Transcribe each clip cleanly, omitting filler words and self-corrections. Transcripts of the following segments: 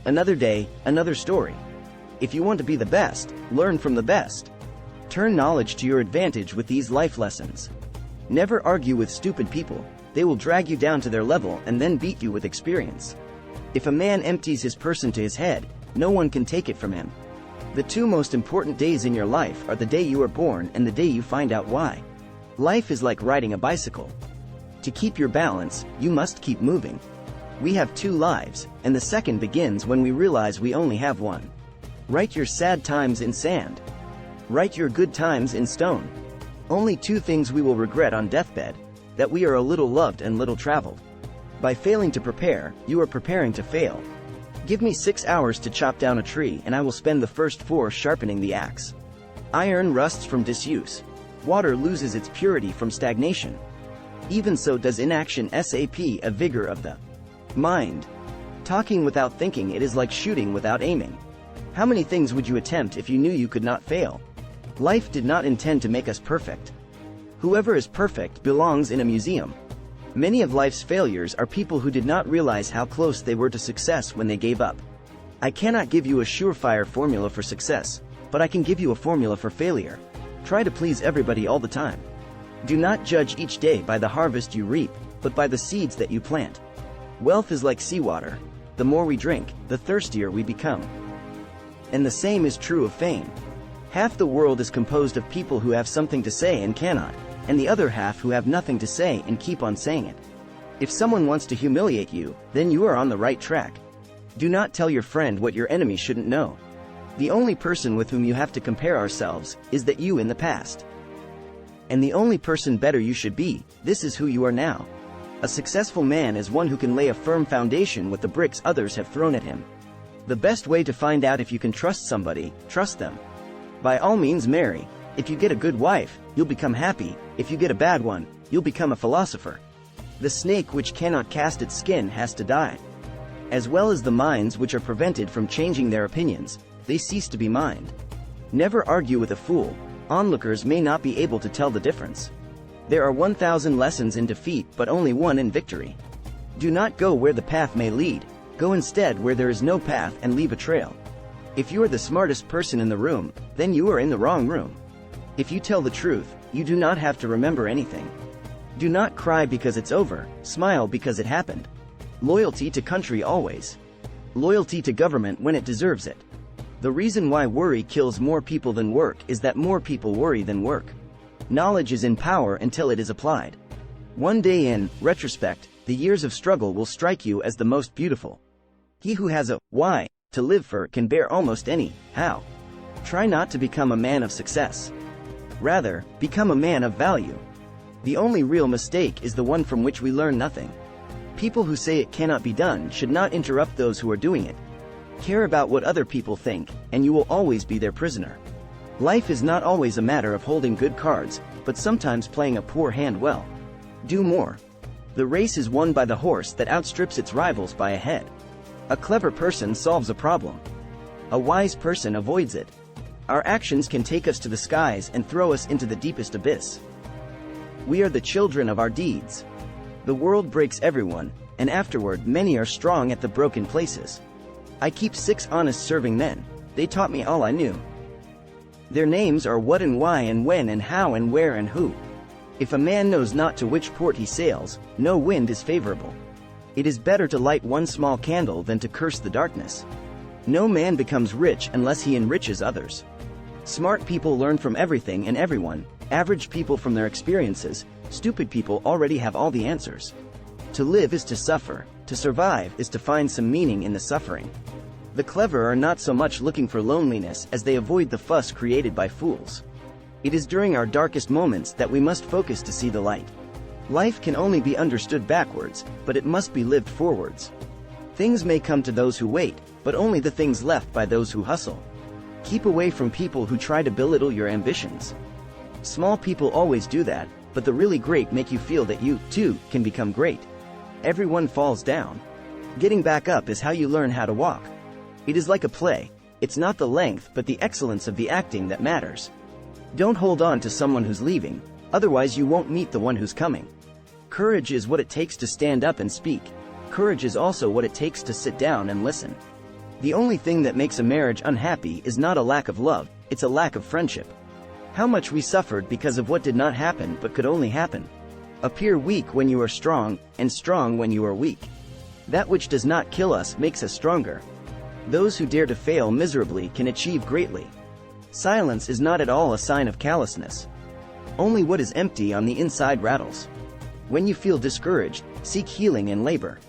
Another day, another story. If you want to be the best, learn from the best. Turn knowledge to your advantage with these life lessons. Never argue with stupid people. They will drag you down to their level and then beat you with experience. If a man empties his purse into his head, no one can take it from him. The two most important days in your life are the day you are born and the day you find out why. Life is like riding a bicycle. To keep your balance, you must keep moving. We have two lives, and the second begins when we realize we only have one. Write your sad times in sand. Write your good times in stone. Only two things we will regret on deathbed: that we are a little loved and little traveled. By failing to prepare, you are preparing to fail. Give me 6 hours to chop down a tree and I will spend the first 4 sharpening the axe. Iron rusts from disuse. Water loses its purity from stagnation. Even so does inaction sap a vigor of the mind. Talking without thinking, it is like shooting without aiming. How many things would you attempt if you knew you could not fail? Life did not intend to make us perfect. Whoever is perfect belongs in a museum. Many of life's failures are people who did not realize how close they were to success when they gave up. I cannot give you a surefire formula for success, but I can give you a formula for failure. Try to please everybody all the time. Do not judge each day by the harvest you reap, but by the seeds that you plant. Wealth is like seawater. The more we drink, the thirstier we become. And the same is true of fame. Half the world is composed of people who have something to say and cannot, and the other half who have nothing to say and keep on saying it. If someone wants to humiliate you, then you are on the right track. Do not tell your friend what your enemy shouldn't know. The only person with whom you have to compare ourselves is that you in the past. And the only person better you should be, this is who you are now. A successful man is one who can lay a firm foundation with the bricks others have thrown at him. The best way to find out if you can trust somebody, trust them. By all means marry. If you get a good wife, you'll become happy. If you get a bad one, you'll become a philosopher. The snake which cannot cast its skin has to die. As well as the minds which are prevented from changing their opinions, they cease to be mind. Never argue with a fool. Onlookers may not be able to tell the difference. There are 1,000 lessons in defeat but only one in victory. Do not go where the path may lead. Go instead where there is no path and leave a trail. If you are the smartest person in the room, then you are in the wrong room. If you tell the truth, you do not have to remember anything. Do not cry because it's over, smile because it happened. Loyalty to country always. Loyalty to government when it deserves it. The reason why worry kills more people than work is that more people worry than work. Knowledge is in power until it is applied. One day in retrospect, the years of struggle will strike you as the most beautiful. He who has a why to live for can bear almost any how. Try not to become a man of success. Rather, become a man of value. The only real mistake is the one from which we learn nothing. People who say it cannot be done should not interrupt those who are doing it. Care about what other people think, and you will always be their prisoner. Life is not always a matter of holding good cards, but sometimes playing a poor hand well. Do more. The race is won by the horse that outstrips its rivals by a head. A clever person solves a problem. A wise person avoids it. Our actions can take us to the skies and throw us into the deepest abyss. We are the children of our deeds. The world breaks everyone, and afterward many are strong at the broken places. I keep 6 honest serving men. They taught me all I knew. Their names are what and why and when and how and where and who. If a man knows not to which port he sails, no wind is favorable. It is better to light one small candle than to curse the darkness. No man becomes rich unless he enriches others. Smart people learn from everything and everyone, average people from their experiences, stupid people already have all the answers. To live is to suffer, to survive is to find some meaning in the suffering. The clever are not so much looking for loneliness as they avoid the fuss created by fools. It is during our darkest moments that we must focus to see the light. Life can only be understood backwards, but it must be lived forwards. Things may come to those who wait, but only the things left by those who hustle. Keep away from people who try to belittle your ambitions. Small people always do that, but the really great make you feel that you, too, can become great. Everyone falls down. Getting back up is how you learn how to walk. It is like a play. It's not the length but the excellence of the acting that matters. Don't hold on to someone who's leaving, otherwise you won't meet the one who's coming. Courage is what it takes to stand up and speak. Courage is also what it takes to sit down and listen. The only thing that makes a marriage unhappy is not a lack of love, it's a lack of friendship. How much we suffered because of what did not happen but could only happen. Appear weak when you are strong, and strong when you are weak. That which does not kill us makes us stronger. Those who dare to fail miserably can achieve greatly. Silence is not at all a sign of callousness. Only what is empty on the inside rattles. When you feel discouraged, seek healing and labor.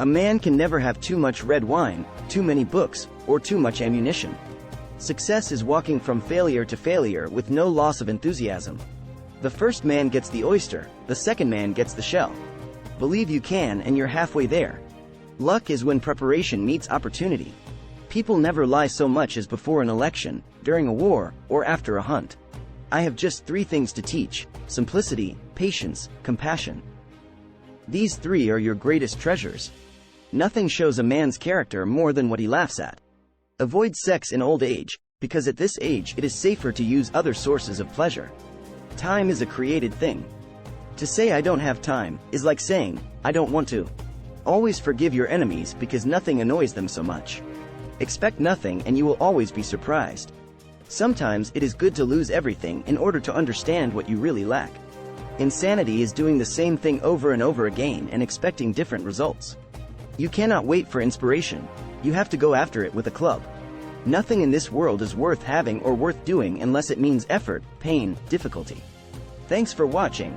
A man can never have too much red wine, too many books, or too much ammunition. Success is walking from failure to failure with no loss of enthusiasm. The first man gets the oyster, the second man gets the shell. Believe you can and you're halfway there. Luck is when preparation meets opportunity. People never lie so much as before an election, during a war, or after a hunt. I have just 3 things to teach: simplicity, patience, compassion. These 3 are your greatest treasures. Nothing shows a man's character more than what he laughs at. Avoid sex in old age, because at this age it is safer to use other sources of pleasure. Time is a created thing. To say I don't have time is like saying, I don't want to. Always forgive your enemies because nothing annoys them so much. Expect nothing and you will always be surprised. Sometimes it is good to lose everything in order to understand what you really lack. Insanity is doing the same thing over and over again and expecting different results. You cannot wait for inspiration. You have to go after it with a club. Nothing in this world is worth having or worth doing unless it means effort, pain, difficulty. Thanks for watching.